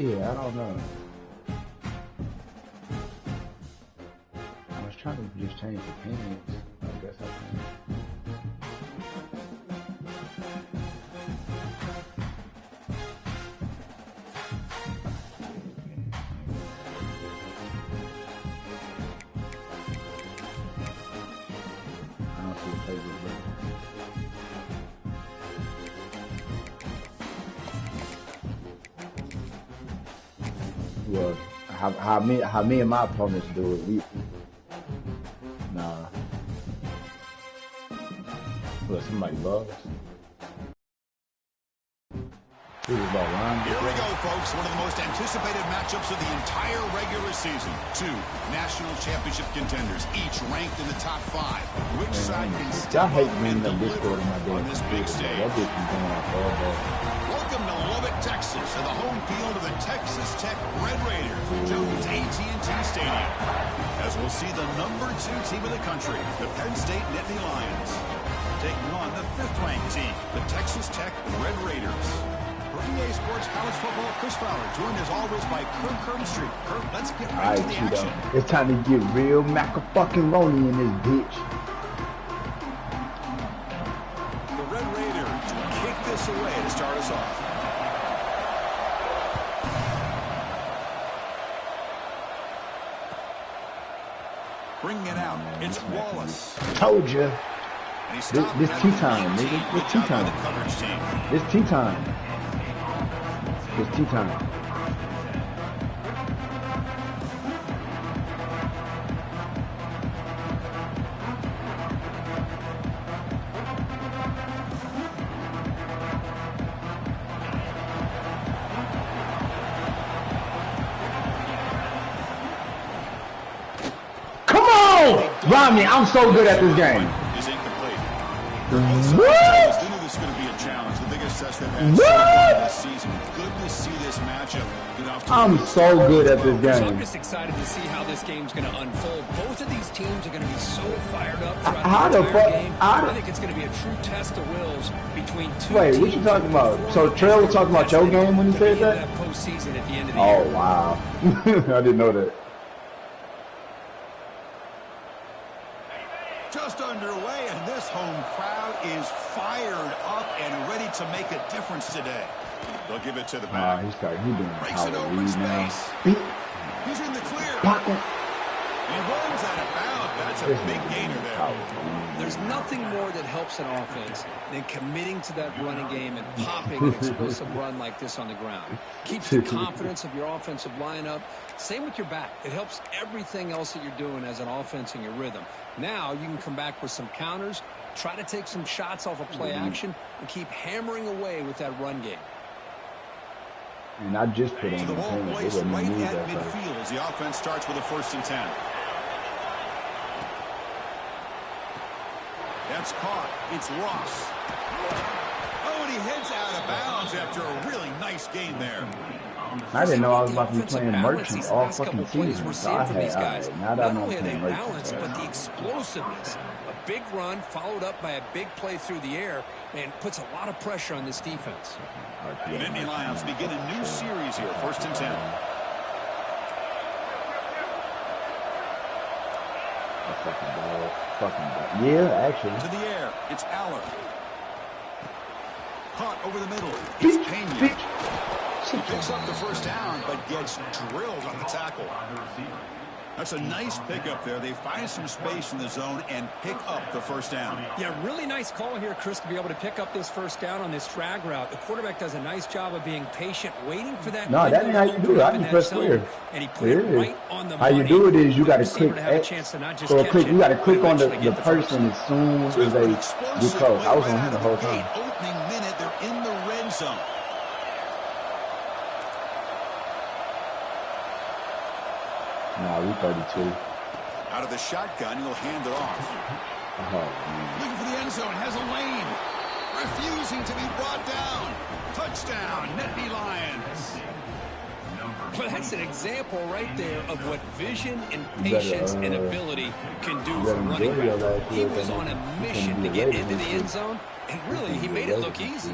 Yeah, I don't know. I was trying to just change the pants. I guess I can. I don't see a favorite button. Well, how me and my opponents do it, nah. Well, somebody loves. Here we go, folks. One of the most anticipated matchups of the entire regular season. Two national championship contenders, each ranked in the top 5. Which side can step up and deliver on this big stage? Welcome to Lubbock, Texas, and the home field of the Texas Tech Red Raiders, Jones AT&T Stadium. As we'll see the #2 team in the country, the Penn State Nittany Lions, taking on the 5th-ranked team, the Texas Tech Red Raiders. EA Sports College Football, Chris Fowler, joined as always by Kirk Herbstreit. Kirk, let's get right to the action. It's time to get real maca-fucking-roni in this bitch. The Red Raiders kick this away to start us off. Bringing it out, it's Wallace. Told you. This tea time, nigga. This tea time. This tea time. It's tea time. Come on! Romney, I'm so good at this game. Is incomplete. What? They knew this was going to be a challenge. The biggest test they've had so far this season. Good to see this matchup. I'm so good at this game. I'm just excited to see how this game's going to unfold. Both of these teams are going to be so fired up throughout the entire game. I think it's going to be a true test of wills between two Wait, teams. what you talking about? So Trail was talking about your game when he said that? Postseason at the end of the year. Oh, wow. I didn't know that. Just underway, and this home crowd is fired up and ready to make a difference today. They'll give it to the back. He's doing Breaks it open space. He's in the clear. Pocket. He runs out of bounds. That's a big gainer there. There's nothing more that helps an offense than committing to that running game and popping an explosive run like this on the ground. Keeps the confidence of your offensive lineup. Same with your back. It helps everything else that you're doing as an offense in your rhythm. Now you can come back with some counters, try to take some shots off of play action, and keep hammering away with that run game. And I just put on the ball placed right at midfield as the offense starts with a 1st and 10. That's caught. It's Ross. Oh, and he heads out of bounds after a really nice game there. I didn't know I was about to be playing Merchant all fucking season. We're seeing from these guys. Not only are they balanced, but the explosiveness. A big run followed up by a big play through the air and puts a lot of pressure on this defense. The Nittany Lions begin a new series here. 1st and 10. Fucking ball. Yeah, actually. To the air. It's Aller. Caught over the middle. It's Pena. He picks up the 1st down, but gets drilled on the tackle. That's a nice pickup there. They find some space in the zone and pick up the 1st down. Yeah, really nice call here, Chris, to be able to pick up this 1st down on this drag route. The quarterback does a nice job of being patient, waiting for that. No, that ain't how you do it. I can press clear. And he put it right on the money. How you do it is you got to click X. So you got to click on the person as soon as they get close. I was on him the whole time. Opening minute, they're in the red zone. Nah, we 32. Out of the shotgun, he'll hand it off. Looking for the end zone, has a lane. Refusing to be brought down. Touchdown, Nittany Lions. Well, that's an example right there of what vision and patience and ability can do for running back. He was on a mission to get into the end zone, and really, he made it look easy.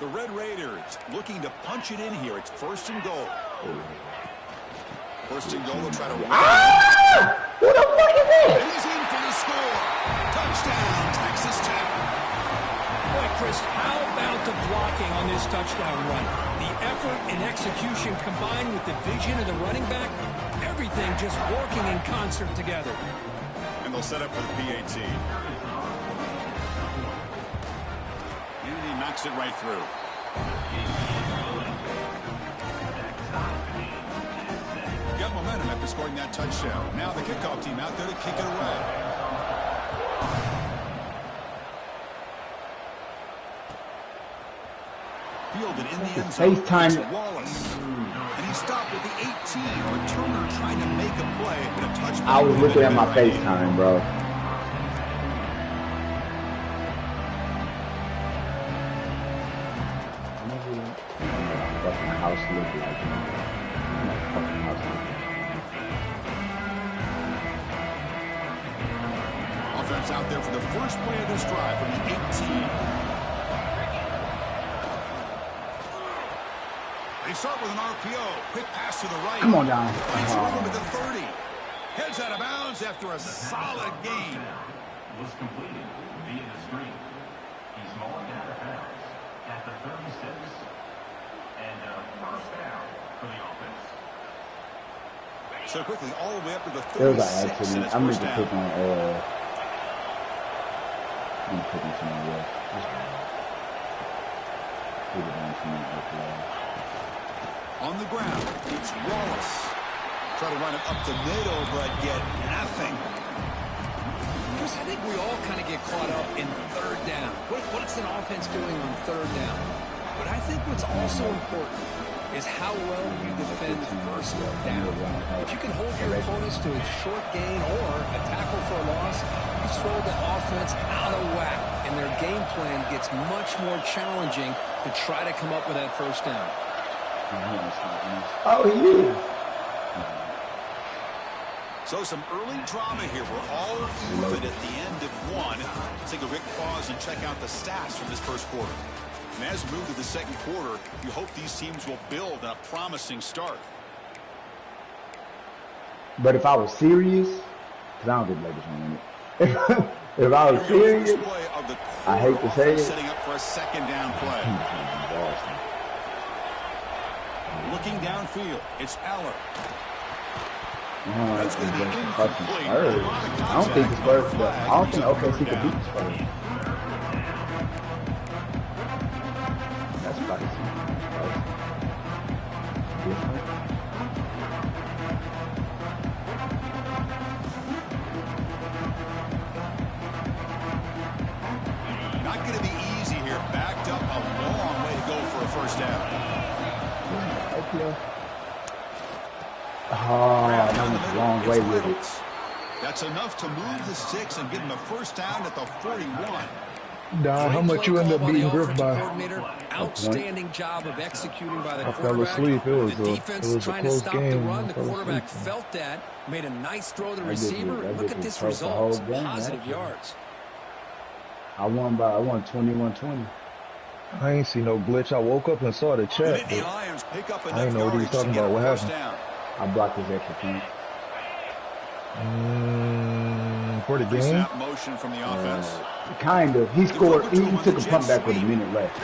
The Red Raiders looking to punch it in here. It's 1st and goal. 1st and goal. They'll try to run. Who the fuck is that? And he's in for the score. Touchdown, Texas Tech. Boy, Chris, how about the blocking on this touchdown run? The effort and execution combined with the vision of the running back, everything just working in concert together. And they'll set up for the PAT. And he knocks it right through. Got momentum after scoring that touchdown. Now the kickoff team out there to kick it away. Fielded in the end zone. FaceTime. Wallace. And he stopped at the 18. Returner trying to make a play, but a touchdown. I was looking at my FaceTime, bro. Fucking house look like fucking house look. Offense out there for the first play of this drive from the 18. They start with an RPO. Quick pass to the right. Come on down. Finds room at the 30. Heads out of bounds after a solid gain. Was completed via the screen. He's mulling out of bounds at the 36. And first down for the offense. So quickly all the way up to the 36. It was like accident. I'm going to down. pick on I'm picking somebody else. Put it on somebody. On the ground, it's Wallace. Try to run it up the middle, but get nothing. Chris, I think we all kind of get caught up in 3rd down. What's an offense doing on 3rd down? But I think what's also important is how well you defend 1st down. If you can hold your opponents to a short gain or a tackle for a loss, you throw the offense out of whack, and their game plan gets much more challenging to try to come up with that 1st down. Oh, yeah. So some early drama here. We're all even at the end of one. Let's take a quick pause and check out the stats from this first quarter. And as we move to the second quarter, you hope these teams will build a promising start. But if I was serious, because I don't think Lakers win it. If I was serious, I hate to say it. Setting up for a 2nd down play. Looking downfield, it's Eller. That's going to be incomplete. I don't think the Spurs, but I don't think OKC could beat the Spurs. That's spicy. Not going to be easy here. Backed up a long way to go for a 1st down. Oh, that was the wrong way with it. That's enough to move the sticks and get him a 1st down at the 41. Don, how much you end up beating Griff by? Outstanding job of executing by the I quarterback. fell asleep. It was The defense a trying to close stop game. the run. The quarterback felt that, made a nice throw to the receiver. Look at this result. Positive yards. I won 21-20. I ain't see no glitch. I woke up and saw the chat. The Lions pick up I ain't know what he was talking about. What happened? I blocked his extra point. For the game? Motion from the offense. Kind of. He scored. He took a punt back with a minute left.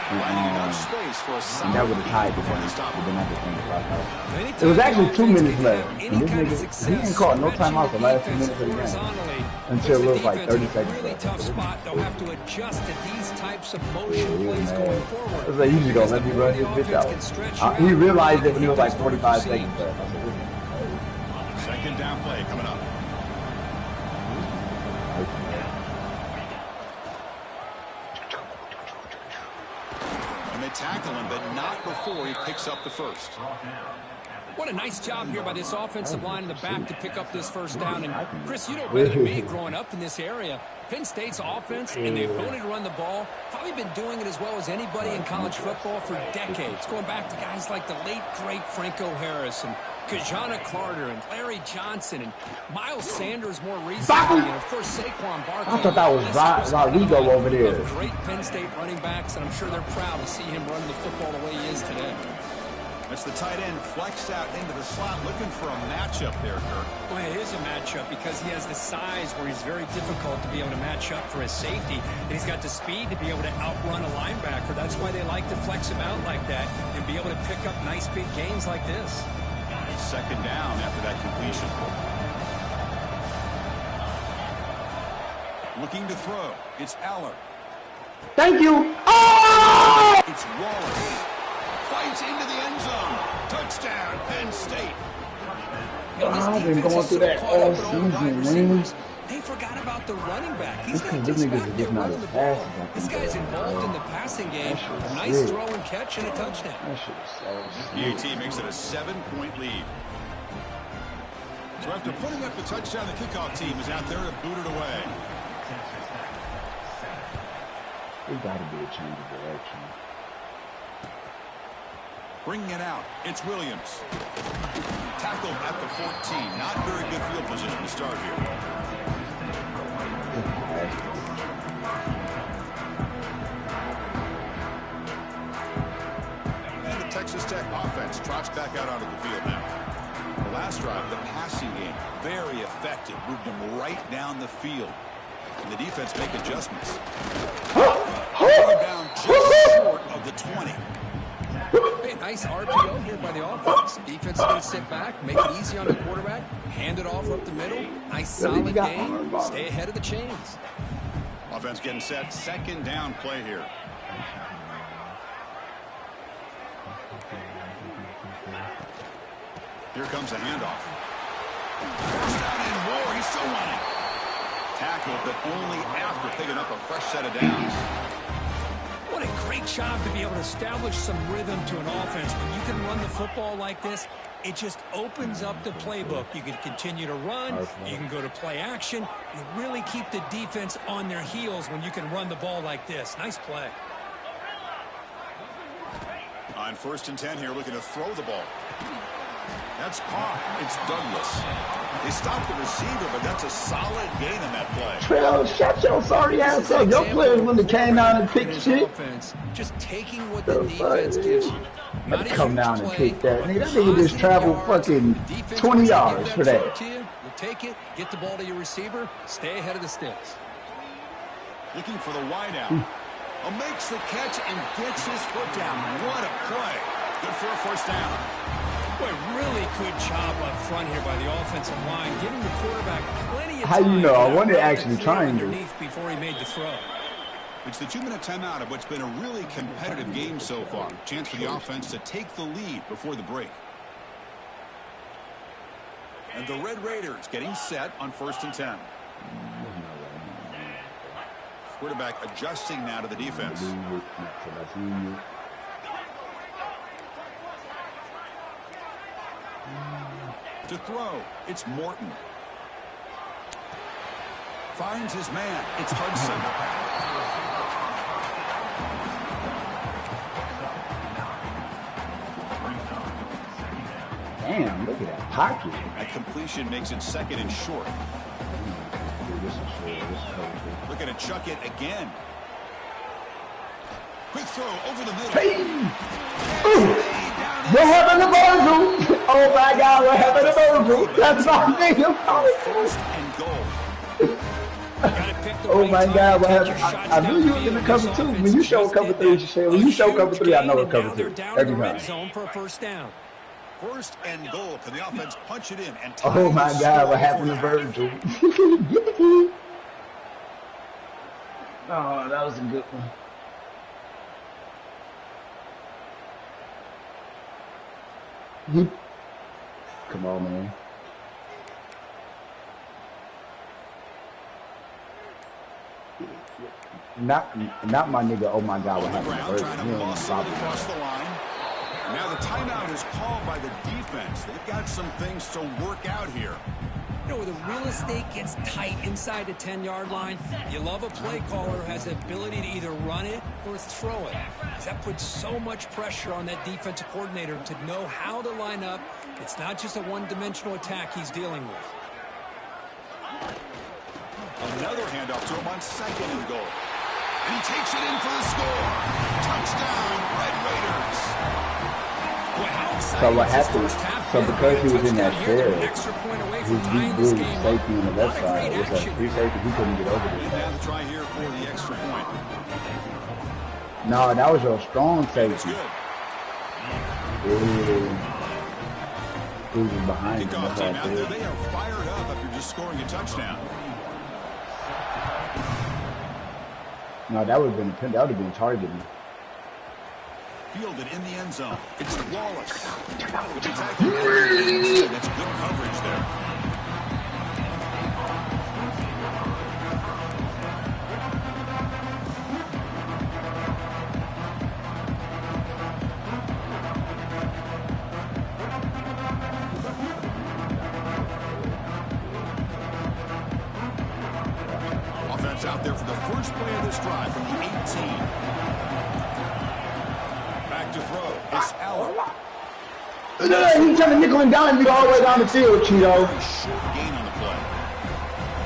And that would have tied the game. It was actually 2 minutes left. And this nigga, he didn't call no timeout the last 2 minutes of the game. Until it was like 30 seconds really left. tough spot. They'll have to adjust to these types of motion plays going forward. I was like, you just gonna let me run this bitch out. He realized it when it was like 45 seconds left. I said, 2nd down play coming up. And they tackle him, but not before he picks up the 1st. What a nice job here by this offensive line in the back to pick up this 1st down. And Chris, you know better than me growing up in this area. Penn State's offense and the ability to run the ball, probably been doing it as well as anybody in college football for decades, going back to guys like the late, great Franco Harris and Kajana Carter and Larry Johnson and Miles Sanders more recently, and of course Saquon Barkley. I thought that was Rodrigo over there. Great Penn State running backs, and I'm sure they're proud to see him running the football the way he is today. It's the tight end flexed out into the slot, looking for a matchup there, Kirk. Well, it is a matchup because he has the size where he's very difficult to be able to match up for his safety. And he's got the speed to be able to outrun a linebacker. That's why they like to flex him out like that and be able to pick up nice big gains like this. Second down after that completion. Looking to throw. It's Aller. Thank you. Oh! It's Wallace. Fights into the end zone. Touchdown, Penn State. I've been going through that all season, man. They forgot about the running back. He's not This just nigga's back just there not running as the fast ball. as I This think guy's they are. involved in the passing game. That shit A is nice sick. throw and catch and a touchdown. That shit is so The sick. AT makes it a 7-point lead. So after putting up the touchdown, the kickoff team is out there to boot it away. There's got to be a change of direction. Bringing it out, it's Williams. Tackled at the 14. Not very good field position to start here. And the Texas Tech offense trots back out onto the field now. The last drive, the passing game, very effective. Moved them right down the field. And the defense make adjustments. Down just short of the 20. Hey, nice RPO here by the offense. Defense is going to sit back, make it easy on the quarterback, hand it off up the middle. Nice solid game. Stay ahead of the chains. Offense getting set. Second down play here. Here comes a handoff. First down and more. He's still running. Tackle, but only after picking up a fresh set of downs. What a great job to be able to establish some rhythm to an offense. When you can run the football like this, it just opens up the playbook. You can continue to run. You can go to play action. You really keep the defense on their heels when you can run the ball like this. Nice play. On 1st and 10 here, looking to throw the ball. That's caught. It's Douglas. They stopped the receiver, but that's a solid gain in that play. Trail, shut your sorry ass up. Your players wouldn't have came down and picked shit. Offense, just taking what the defense gives you. Not come down and pick that. Nigga, that nigga just traveled fucking 20 yards for that. You take it, get the ball to your receiver, stay ahead of the sticks. Looking for the wideout. Makes the catch and gets his foot down. What a play. Good for a first down. Boy, really good job up front here by the offensive line, giving the quarterback plenty of How time. you know? I wonder actually trying to. Before he made the throw. It's the 2-minute timeout of what's been a really competitive game so far. Chance for the offense to take the lead before the break. And the Red Raiders getting set on 1st and 10. Quarterback adjusting now to the defense. To throw, it's Morton. Finds his man. It's Hudson. Damn, look at that pocket. That completion makes it 2nd and short. Looking to chuck it again. Quick throw over the middle. Hey! What happened to Virgil? Oh my God, what happened to Virgil? That's my nigga. 1st and goal. Oh my God, what happened? I knew you were in the cover 2. When you show cover 3, you say, when you show cover 3, I know it's cover 3. Every time. Zone for a first down. 1st and goal. Can the offense punch it in? And Oh my God, what happened to Virgil? Oh, that was a good one. Come on, man. Not my nigga. Oh my God, what happened to Virgil? Trying to muscle it across the line. Now the timeout is called by the defense. They've got some things to work out here. You know, where the real estate gets tight inside the 10-yard line, you love a play caller who has the ability to either run it or throw it. That puts so much pressure on that defensive coordinator to know how to line up. It's not just a one-dimensional attack he's dealing with. Another handoff to him on 2nd and goal. And he takes it in for the score. Touchdown, Red Raiders. So what happened? So because he was in that shell, he blew the safety on the left side. It was like free safety. He couldn't get over there. Now the try here for the extra point. No, that was your strong safety. Good. He was behind him. Kickoff team out there. They are fired up after just scoring a touchdown. No, that would have been targeting. Fielded in the end zone. It's Wallace. With the tackle, that's good coverage there. Offense out there for the first play of this drive from the 18. Back to throw. It's Allen. He's trying to nickel and dime you all the way down the field, Cheeto. Short gain on the play.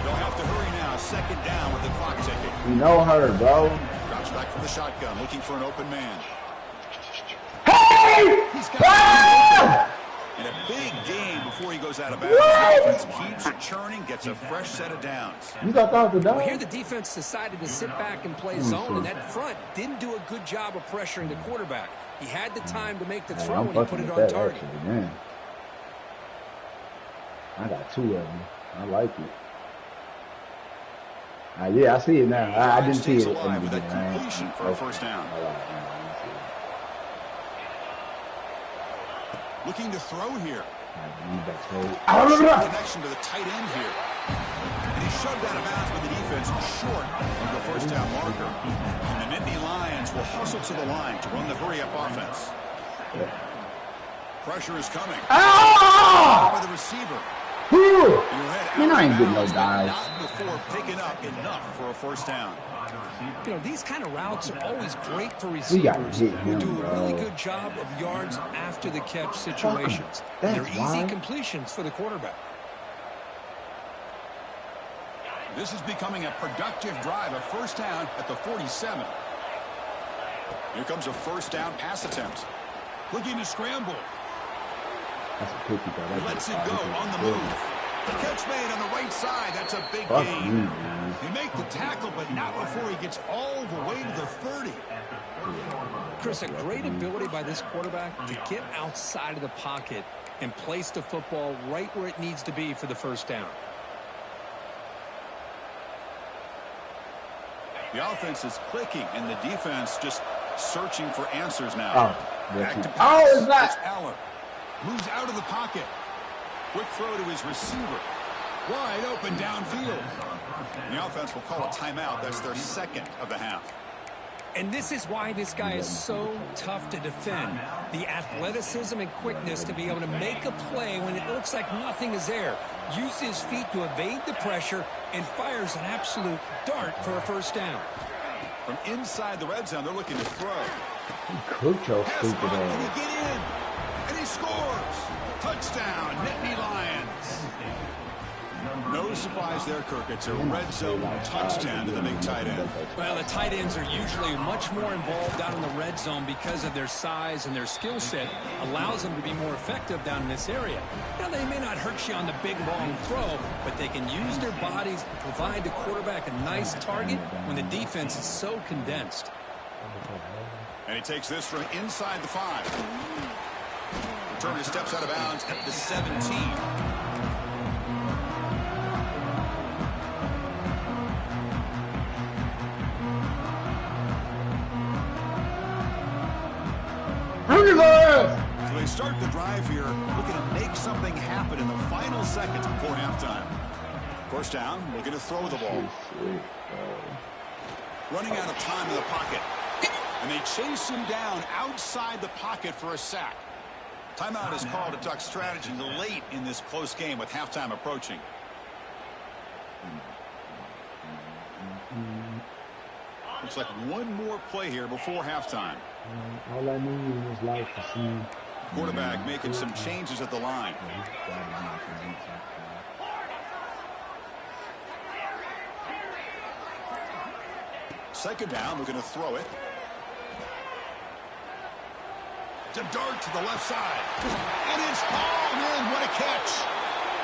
They'll have to hurry now. 2nd down with the clock ticking. You know her, bro. Drops back from the shotgun, looking for an open man. Hey! He's got and a big gain before he goes out of bounds. The offense keeps churning, gets a fresh set of downs. You thought that was the dog? Well, here the defense decided to sit back and play zone, and that front didn't do a good job of pressuring the quarterback. He had the time to make the throw, and he put it on target. Actually, man. I got 2 of them. I like it. Yeah, I see it now. I didn't see it. Alive with that completion for a first down. Looking to throw here. Connection to the tight end here. And he's shoved out of bounds with the defense short of the first down marker. And the Nittany Lions will hustle to the line to run the hurry-up offense. Pressure is coming. By the receiver. Man, I ain't getting no dives. Not before picking up enough for a first down. You know, these kind of routes are always great for receivers who do a really good job of yards after the catch situations. They're easy completions for the quarterback. This is becoming a productive drive, a first down at the 47. Here comes a first down pass attempt. Looking to scramble. That's a cookie, though. Lets it go on the move. The catch made on the right side. That's a big gain. He make the tackle, but not before he gets all the way to the 30. Chris, a great ability by this quarterback to get outside of the pocket and place the football right where it needs to be for the first down. The offense is clicking, and the defense just searching for answers now. Back to pass. It's not. It's Allen. Moves out of the pocket. Quick throw to his receiver. Wide open downfield. The offense will call a timeout. That's their 2nd of the half. And this is why this guy is so tough to defend. The athleticism and quickness to be able to make a play when it looks like nothing is there. Use his feet to evade the pressure and fires an absolute dart for a first down. From inside the red zone, they're looking to throw. Coach, your stupid Can ass. he get in? And he scores. Touchdown, Nittany Lions. No surprise there, Kirk. It's a red zone touchdown to the big tight end. Well, the tight ends are usually much more involved down in the red zone because of their size and their skill set allows them to be more effective down in this area. Now, they may not hurt you on the big, long throw, but they can use their bodies to provide the quarterback a nice target when the defense is so condensed. And he takes this from inside the 5. Returner steps out of bounds at the 17. So they start the drive here, looking to make something happen in the final seconds before halftime. First down, looking to throw the ball. Running out of time in the pocket. And they chase him down outside the pocket for a sack. Timeout is called to talk strategy late in this close game with halftime approaching. Looks like one more play here before halftime. All I need in this life to see. Quarterback making some changes at the line. Second down, we're going to throw it. To dart to the left side. And it's hauled in. What a catch.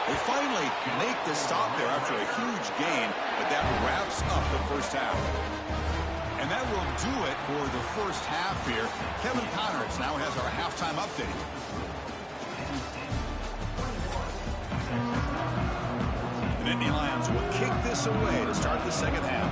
They finally make the stop there after a huge gain, but that wraps up the first half. And that will do it for the first half here. Kevin Connors now has our halftime update. The Nittany Lions will kick this away to start the second half.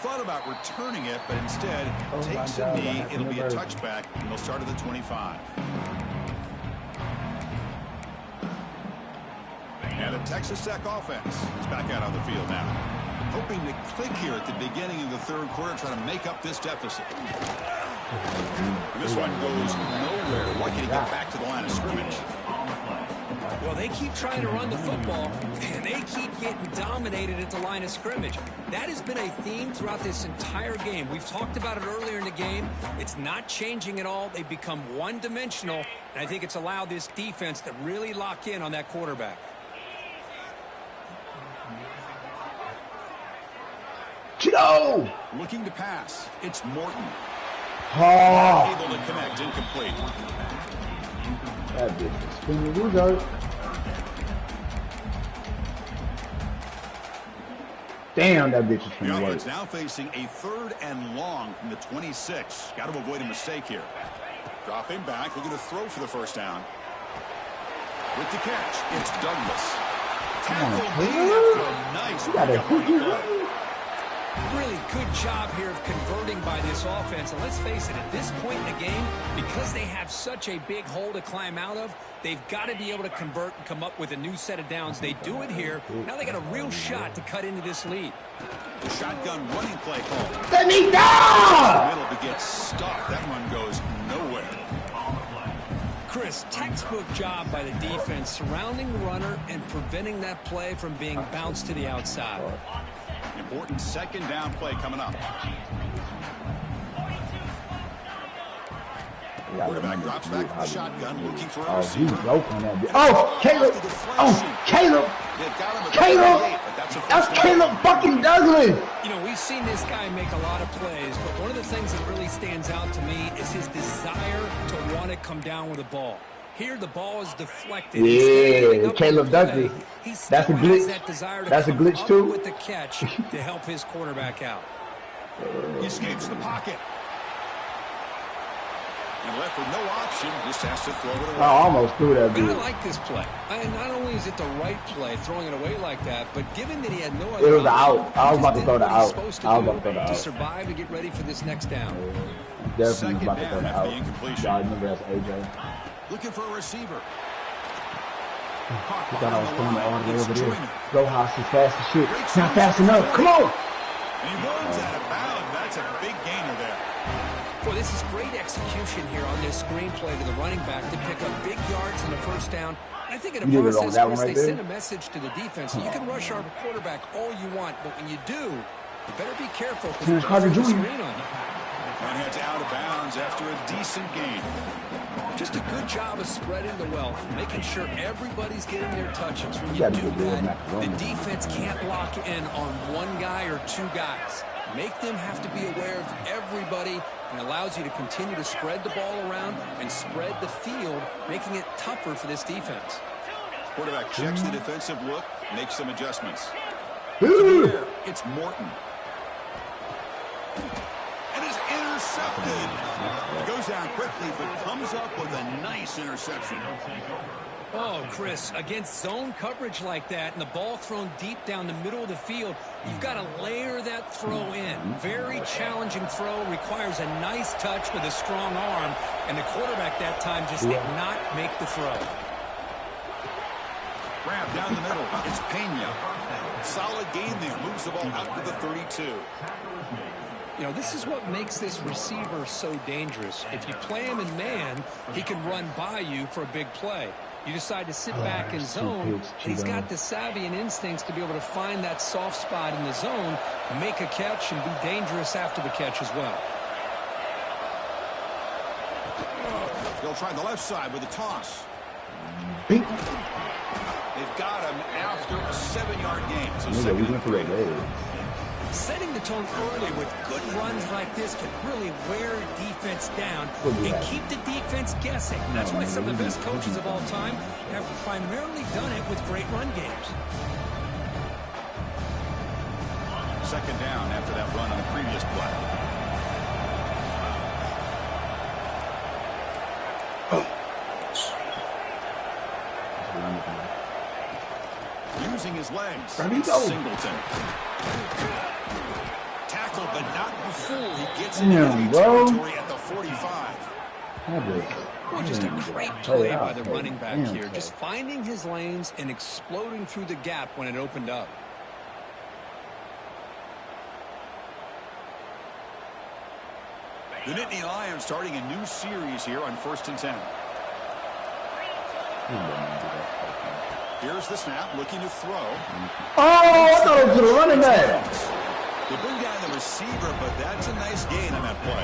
Thought about returning it, but instead takes a knee. It'll be a touchback, and they'll start at the 25. And the Texas Tech offense is back out on the field now, hoping to click here at the beginning of the third quarter, trying to make up this deficit. And this one goes nowhere. Lucky to get back to the line of scrimmage. Well, they keep trying to run the football, and they keep getting dominated at the line of scrimmage. That has been a theme throughout this entire game. We've talked about it earlier in the game. It's not changing at all. They've become one-dimensional, and I think it's allowed this defense to really lock in on that quarterback. Kiddo! Looking to pass. It's Morton. Oh. Able to connect, incomplete. That bitch is spinning loser. Damn, that bitch is The finna offense work. now facing a 3rd and long from the 26. Got to avoid a mistake here. Dropping back, looking to throw for the first down. With the catch, it's Douglas. Tackle made after a nice play. Really good job here of converting by this offense. And let's face it, at this point in the game, because they have such a big hole to climb out of, they've got to be able to convert and come up with a new set of downs. They do it here. Now they got a real shot to cut into this lead. The shotgun running play call. Let me down! Middle begets stuffed. That one goes nowhere. Chris, textbook job by the defense surrounding the runner and preventing that play from being bounced to the outside. Important second down play coming up. Quarterback drops back from the shotgun, looking for a receiver. He's open that bitch. Oh, Caleb! Oh, Caleb! Caleb! That's Caleb fucking Douglas! You know, we've seen this guy make a lot of plays, but one of the things that really stands out to me is his desire to want to come down with the ball. Here, the ball is deflected. Yeah, Caleb Douglas. That's a glitch. That's a glitch too. With the catch to help his quarterback out. He escapes the pocket. And left with no option, just has to throw it away. I almost threw that And I bitch. like this play. Not only is it the right play, throwing it away like that, but given that he had no other It was an option, out. I was about to throw the he did what he's out. supposed to I was do about to throw the to out. survive and get ready for this next down. Definitely Second about to throw down the after out. the incompletion. Y'all remember that's AJ. Looking for a receiver. He thought I was throwing it all the way over there. Go house is fast as shit. It's not fast enough. Come on! And he runs out of bounds. That's a big gainer there. Boy, this is great execution here on this screenplay to the running back to pick up big yards on the first down. I think in a You did it on process, that one Chris, right they there? send a message to the defense. You can rush our quarterback all you want, but when you do, you better be careful because Terrence Carter the Jr. screen on you. And heads out of bounds after a decent gain. Just a good job of spreading the wealth, making sure everybody's getting their touches. When you Gotta do get rid of that, macaroni. the defense can't lock in on one guy or two guys. Make them have to be aware of everybody, and allows you to continue to spread the ball around and spread the field, making it tougher for this defense. Quarterback checks the defensive look, makes some adjustments. Ooh. It's Morton. And is intercepted. It goes down quickly, but comes up with a nice interception. Oh, Chris, against zone coverage like that and the ball thrown deep down the middle of the field, you've got to layer that throw in. Very challenging throw, requires a nice touch with a strong arm, and the quarterback that time just did not make the throw. Grab down the middle. It's Pena. Solid gain there. Moves the ball out to the 32. You know, this is what makes this receiver so dangerous. If you play him in man, he can run by you for a big play. You decide to sit back in zone, and he's got the savvy and instincts to be able to find that soft spot in the zone, make a catch, and be dangerous after the catch as well. They'll try the left side with a toss. Beat. They've got him after a 7-yard gain. So We went for that. Setting the tone early with good runs like this can really wear defense down and keep the defense guessing. That's why some of the best coaches of all time have primarily done it with great run games. Second down after that run on the previous play. Using his legs. Singleton. Tackled, but not before he gets into enemy territory at the 45. Well, just a great play by the running back here. Just finding his lanes and exploding through the gap when it opened up. The Nittany Lions starting a new series here on 1st and 10. Here's the snap, looking to throw. Oh, I thought it was to the running back. They bring down the receiver, but that's a nice gain on that play.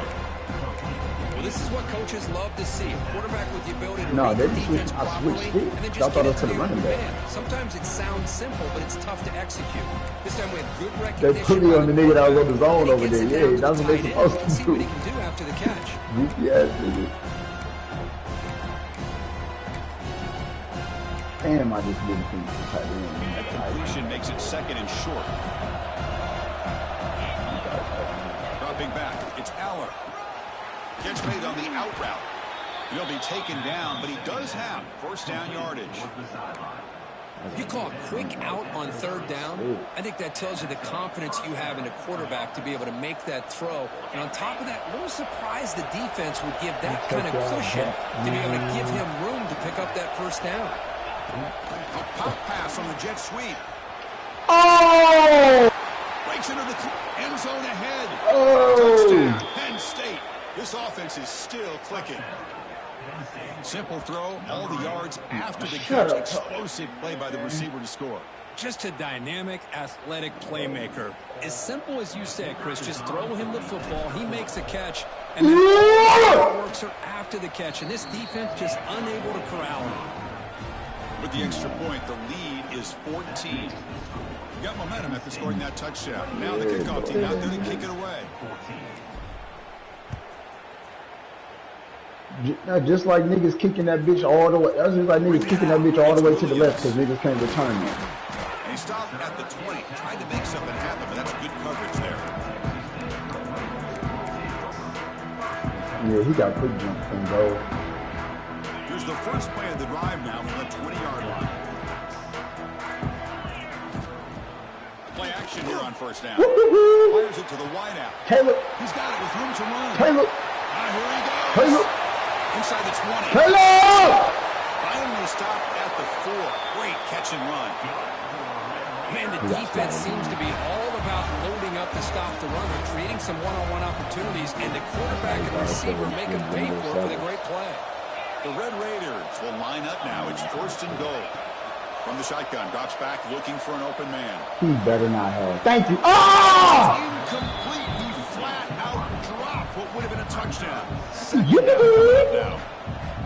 Well, this is what coaches love to see. A quarterback with the ability to No, read they the defense switched. I properly switched and then it. I just thought get it it was to to the the running open back. man. Sometimes it sounds simple, but it's tough to execute. This time we had good They recognition. put me on the nigga that was on the zone and he over gets there. it Yeah, down to that's the what they tight end. supposed to See what he do. can do after the catch. Yes, nigga. Damn, I just didn't think to tight end. That completion makes it 2nd and short. Dropping back, it's Aller. Gets made on the out route. He'll be taken down, but he does have 1st down yardage. You call a quick out on 3rd down. I think that tells you the confidence you have in a quarterback to be able to make that throw. And on top of that, a little surprised the defense would give that kind of cushion to be able to give him room to pick up that 1st down. A pop pass on the jet sweep. Oh! Breaks into the end zone ahead. Oh! Touchdown, Penn State. This offense is still clicking. Simple throw, all the yards after the catch. Explosive play by the receiver to score. Just a dynamic, athletic playmaker. As simple as you said, Chris, just throw him the football, he makes a catch, and then all the works are after the catch, and this defense just unable to corral him. With the extra point, the lead is 14. Got momentum after scoring that touchdown. Now the kickoff team out there to kick it away. Just like niggas kicking that bitch all the way. That's just like niggas kicking that bitch all the way to the left because niggas can't return it. He stopped at the 20, tried to make something happen, but that's good coverage there. Yeah, he got quick jump and go. Here's the first play of the drive now from the 20-yard line. Play action here on 1st down. Fires it to the wideout. Caleb. He's got it with room to run. Caleb. Here he goes. Caleb. Inside the 20. Caleb. Finally stopped at the 4. Great catch and run. Man, the defense seems to be all about loading up to stop the runner, creating some one-on-one opportunities, and the quarterback and receiver make them pay for it with a great play. The Red Raiders will line up now. It's 1st and goal. From the shotgun, drops back, looking for an open man. He better not have. Thank you. Oh! Incomplete. He flat out dropped what would have been a touchdown. Yeah.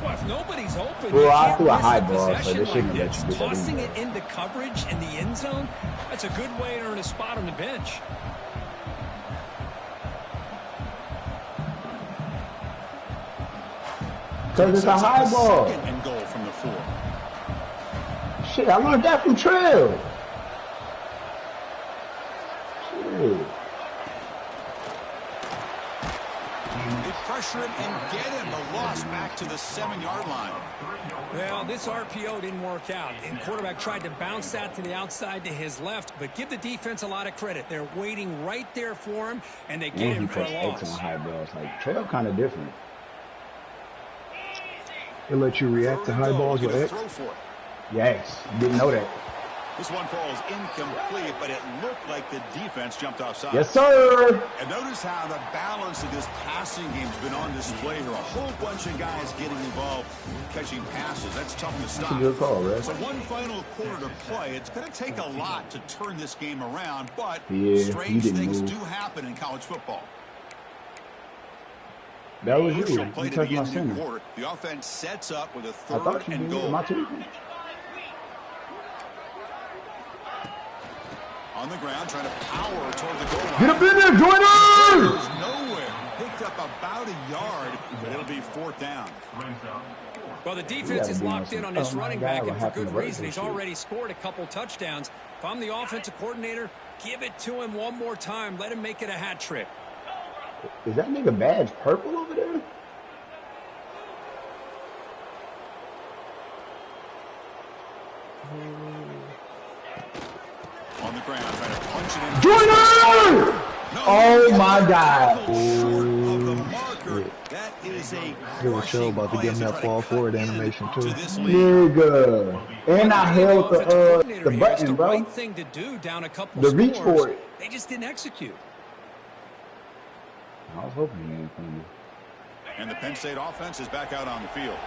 Well, if nobody's open, Well, you I can't threw a miss high a ball, so possession they shouldn't like have this. let you get that in Tossing there. it into coverage in the end zone, that's a good way to earn a spot on the bench. Because it's a high ball. 2nd and goal from the 4. Shit, I learned that from Trail. Shit. They pressure him and get him. The loss back to the 7-yard line. Well, this RPO didn't work out. And quarterback tried to bounce that to the outside to his left, but give the defense a lot of credit. They're waiting right there for him, and they get him for a loss. On high balls. Like, Trail kind of different. They let you react to high balls with X. Throw for it. Yes, didn't know that. This one falls incomplete, but it looked like the defense jumped offside. Yes, sir. And notice how the balance of this passing game has been on display here. A whole bunch of guys getting involved catching passes. That's tough to stop. That's a good call, right? So one final quarter to play. It's going to take a lot to turn this game around, but strange things do happen in college football. That was you. Play You to touched begin my the center. new quarter. The offense sets up with a I third thought you and did. goal. Am I tweaking? On the ground, trying to power toward the goal line. Get up in there, Jordan! Goes nowhere. Picked up about a yard, but it'll be fourth down. Well, the defense is locked in on this running back, and for good reason. He's birthday. already scored a couple touchdowns. If I'm the offensive coordinator, give it to him one more time. Let him make it a hat trick. Is that nigga badge purple over there? On the ground, trying to punch it in. Jordan! No, Oh my God. short of the marker. That is a Here we show about to play get as him they that try fall to forward cut animation into too. this lead. Nigga. And I held Offensive the coordinator here, it's button, the bro. right thing to do down a couple The reach scores. for it. They just didn't execute. I was hoping he ain't coming. And the Penn State offense is back out on the field.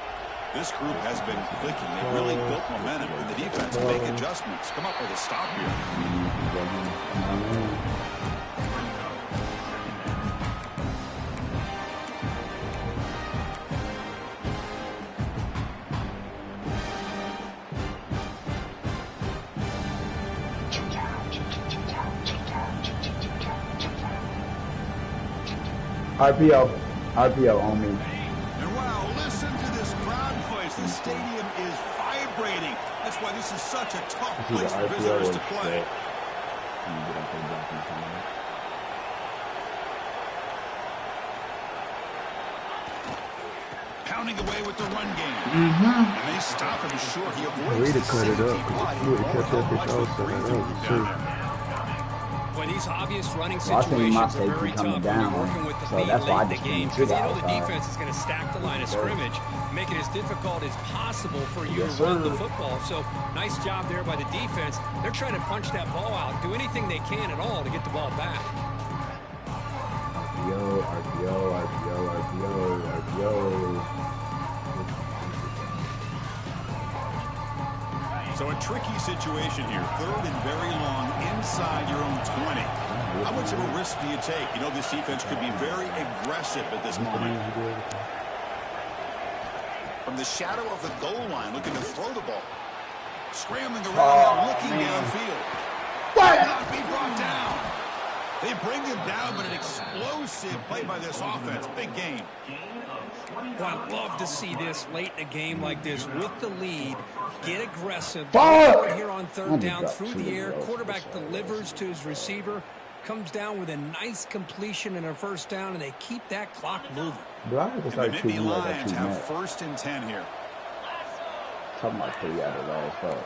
This group has been clicking. They really built momentum, and the defense make adjustments. Come up with a stop here. RPO on me. And wow, listen to this crowd noise. The stadium is vibrating. That's why this is such a tough place for visitors to play. Pounding away with the run game. And they stop him short. He avoids Way to the cut it safety up. fly. You would have kept that bitch Watch outside. the That breakthrough was down true. there. Boy, these obvious running Well, I think my situations are very safety coming tough when down, you're working with the so lead that's why I late in just the game, couldn't because sit you know the outside. defense is going to stack the line of scrimmage, make it as difficult as possible for you Yes, to run the sir. football. So nice job there by the defense. They're trying to punch that ball out, do anything they can at all to get the ball back. RPO. So a tricky situation here. Third and very long inside your own 20. How much of a risk do you take? You know this defense could be very aggressive at this moment. From the shadow of the goal line, looking to throw the ball. Scrambling around now, looking downfield. What? Not be brought down. They bring him down, but an explosive play by this offense. Big game. Well, I'd love to see this late in a game like this with the lead. Get aggressive. Fuck! Go for it here on third down dropped through two the air. in a row. Quarterback delivers to his receiver. Comes down with a nice completion and a first down, and they keep that clock moving. Bro, I have to The start Nittany treating you like I Lions treat have Matt. first and 10 here. Talking about 3 out of the last 5.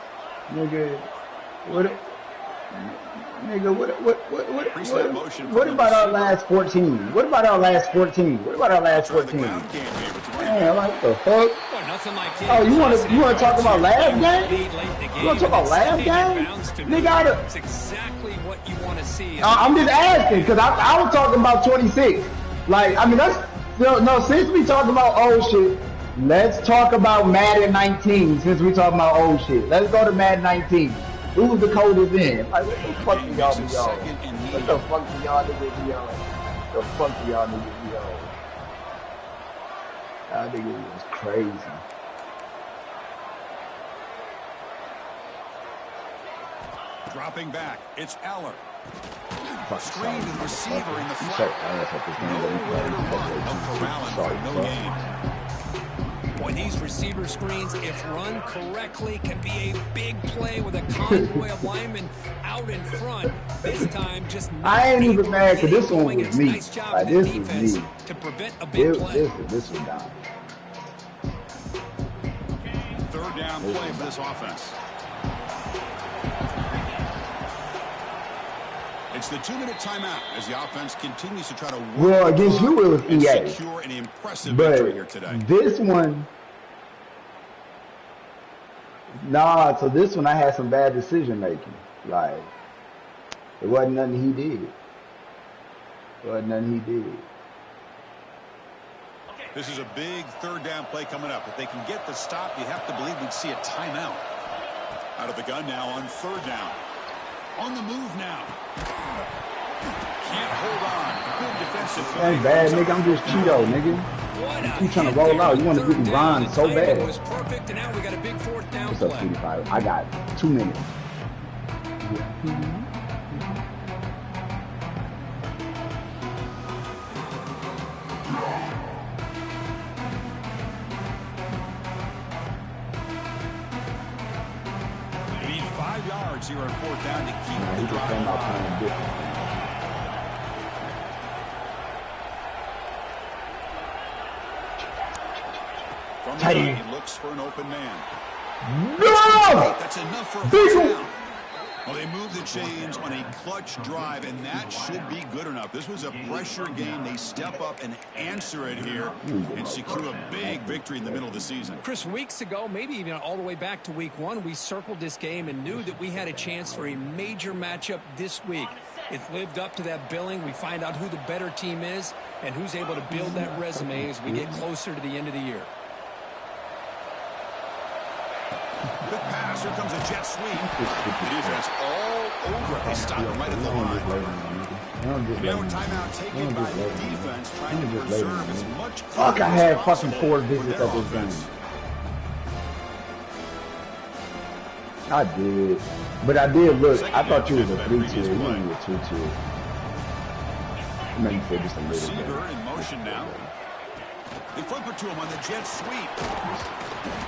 Nigga, what about our last 14? What about our last 14? What about our last Try the 14? ground game here with the Man, like, what the fuck? Well, nothing like Oh, you wanna talk about last game? Lead late in the You wanna talk about last game? Nigga, It's exactly what you want to see. I'm just asking, because I was talking about 26. Like, I mean, that's, no, since we talking about old shit, let's talk about Madden 19, since we talking about old shit. Let's go to Madden 19. Who's the coldest in? Like, what the fuck do y'all be on? What the fuck do y'all niggas be on? The fuck do y'all niggas be on? Y'all niggas was crazy. Dropping back, it's Eller. Fuck, Screen to the receiver in the I'm flat. sorry, I don't have this game, but Nowhere to run. I'm No corralling for no gain. Boy, these receiver screens, if run correctly, can be a big play with a convoy of linemen out in front. This time, just I ain't even mad, because this one going. was It's a me. nice job Like, of the this was defense me. to prevent a big play. This was down. Third down play for this offense. It's the 2-minute timeout as the offense continues to try to work. Well, against you it was and EA. secure an impressive victory here today. But this one, Nah, so this one I had some bad decision making. Like, it wasn't nothing he did. It wasn't nothing he did. This is a big third down play coming up. If they can get the stop, you have to believe we'd see a timeout. Out of the gun now on third down. On the move now. Can't hold on. Good defensive play. That ain't bad, nigga. I'm just Cheeto, nigga. You trying to roll out. You want to get Ron so bad. Was perfect, and now we got a big fourth down What's up, play. 25? I got 2 minutes. They need 5 yards here on fourth down to keep the drive alive. From the gun, he looks for an open man. No! That's enough for a first down. Well, they move the chains on a clutch drive, and that should be good enough. This was a pressure game. They step up and answer it here and secure a big victory in the middle of the season. Chris, weeks ago, maybe even all the way back to week 1, we circled this game and knew that we had a chance for a major matchup this week. It's lived up to that billing. We find out who the better team is and who's able to build that resume as we get closer to the end of the year. Good pass. Here comes a jet sweep. The defense all over it. They stop it right at the line. No timeout taken by the defense, trying to preserve as much. Fuck, I had fucking 4 visits at this game. I did. But I did look. I thought you was a 3-tier. You were a 2-tier. Maybe for just a little bit. Receiver in motion now. They flip it to him on the jet sweep.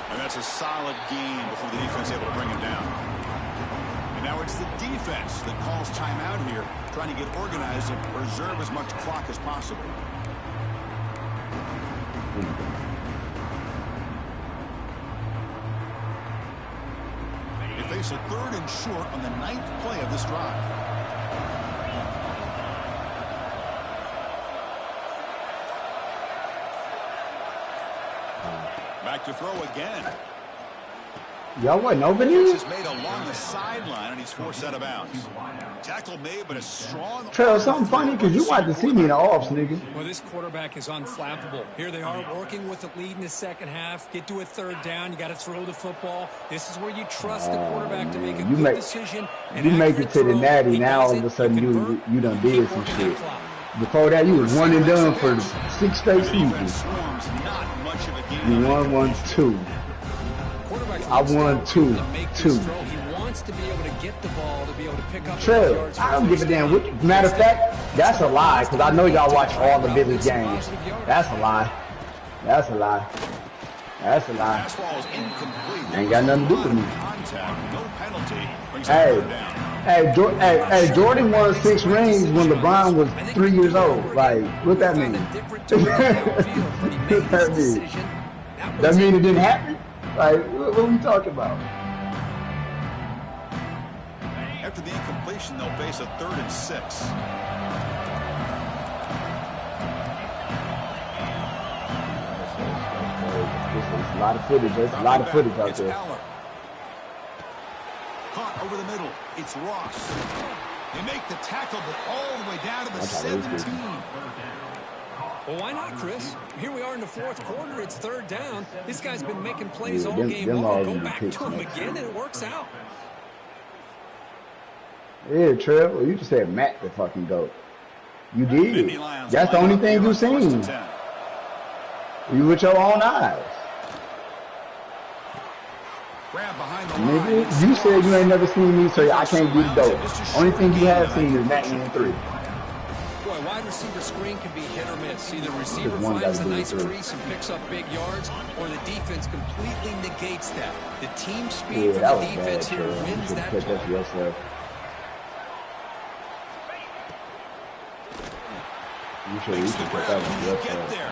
And that's a solid gain before the defense able to bring him down. And now it's the defense that calls timeout here, trying to get organized and preserve as much clock as possible. They face a 3rd and short on the 9th play of this drive. Back to throw again. Y'all wasn't open here? Is made along the sideline, and he's forced out of bounds. Tackle made, but a strong. Trell, something funny because you wanted to see me in the offs, nigga. Well, this quarterback is unflappable. Here they are working with the lead in the second half. Get to a 3rd down. You got to throw the football. This is where you trust the quarterback to make a good decision. You make it to the natty. Now all of a sudden you done did some shit. Before that, you was 1 and done for 6 straight seasons. You won 1-2. I won 2-2. He wants to be able to get the ball, to be able to pick up. True. I don't give a damn. Matter of fact, that's a lie because I know y'all watch all the Village games. That's a lie. That's a lie. That's a lie. Ain't got nothing to do with me. Hey, Jordan won 6 rings when LeBron was 3 years old. Like, what that mean? What that mean? That mean it didn't happen? Like, what are we talking about? After the incompletion, they'll face a 3rd and 6. There's a lot of footage. There's a lot of footage out there. Caught over the middle. It's Ross. They make the tackle, but all the way down to the 17. Well, why not, Chris? Here we are in the 4th quarter. It's 3rd down. This guy's been making plays all game long. Go back to him again, and it works out. Yeah, Trev. Well, you just said Matt the fucking goat. You did. That's the only thing you seen. You with your own eyes. Nigga, you said you ain't never seen me, so I can't be the dope. Only thing you have seen is Matt in 3. Boy, wide receiver screen can be hit or miss. Either receiver finds a nice crease and picks up big yards, or the defense completely negates that. The team speed from the defense here wins that play. You should put that one get there.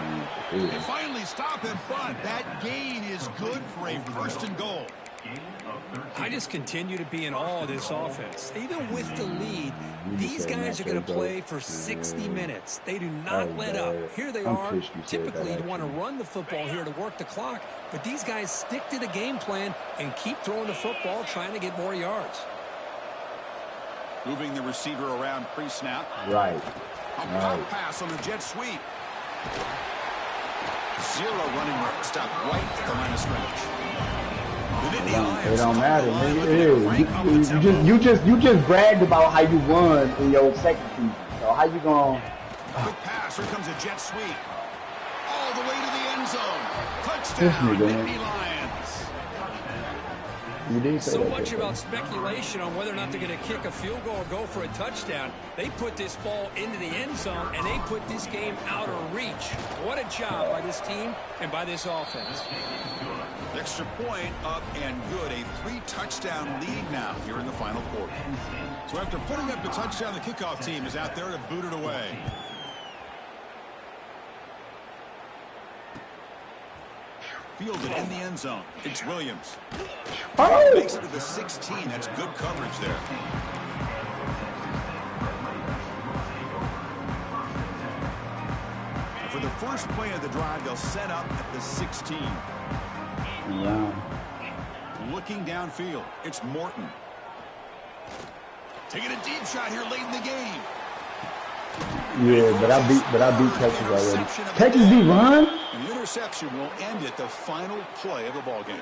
They finally stop him, but that gain is good for a 1st and goal. I just continue to be in awe of this offense. Even with the lead, these guys are going to play for 60 minutes. They do not let up. Here they are. Typically, you want to run the football here to work the clock, but these guys stick to the game plan and keep throwing the football, trying to get more yards. Moving the receiver around pre-snap. Right. A pop pass on the jet sweep. Zero running room. Stop right at the line of scrimmage. It don't matter, man. You just bragged about how you won in your second season. So how you gonna? Quick pass. Here comes a jet sweep. All the way to the end zone. Touchdown, Nittany Lions. So much about speculation on whether or not they're going to kick a field goal or go for a touchdown. They put this ball into the end zone, and they put this game out of reach. What a job by this team and by this offense. Extra point up and good. A 3-touchdown lead now here in the final quarter. So after putting up the touchdown, the kickoff team is out there to boot it away. Fielded in the end zone. It's Williams. Makes it to the 16. That's good coverage there. For the first play of the drive, they'll set up at the 16. Wow. Looking downfield, it's Morton. Taking a deep shot here late in the game. Yeah, but I beat Texas already. Texas beat run? An interception will end it, the final play of the ball game.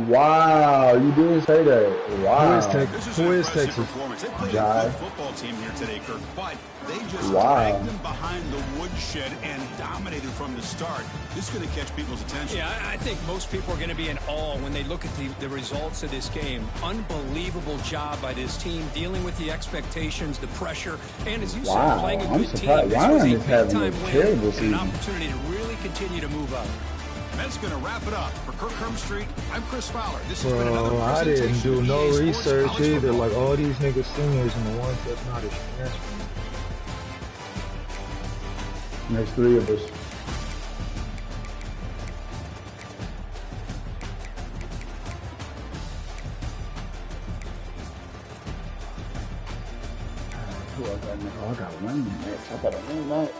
Wow, you didn't say that. Wow. Who is Texas? They played a good football team here today, Kirk, but they just dragged them behind the woodshed and dominated from the start. This is going to catch people's attention. Yeah, I think most people are going to be in awe when they look at the results of this game. Unbelievable job by this team, dealing with the expectations, the pressure, and as you said, playing a good team. This was a big-time win and an opportunity to really continue to move up. And that's going to wrap it up. For Kirk Hermstreet, I'm Chris Fowler. This has been another I didn't do no research either. Like all these niggas seniors and the ones that's not as transferring. There's 3 of us. Who I got now? I got one match. I got a one match.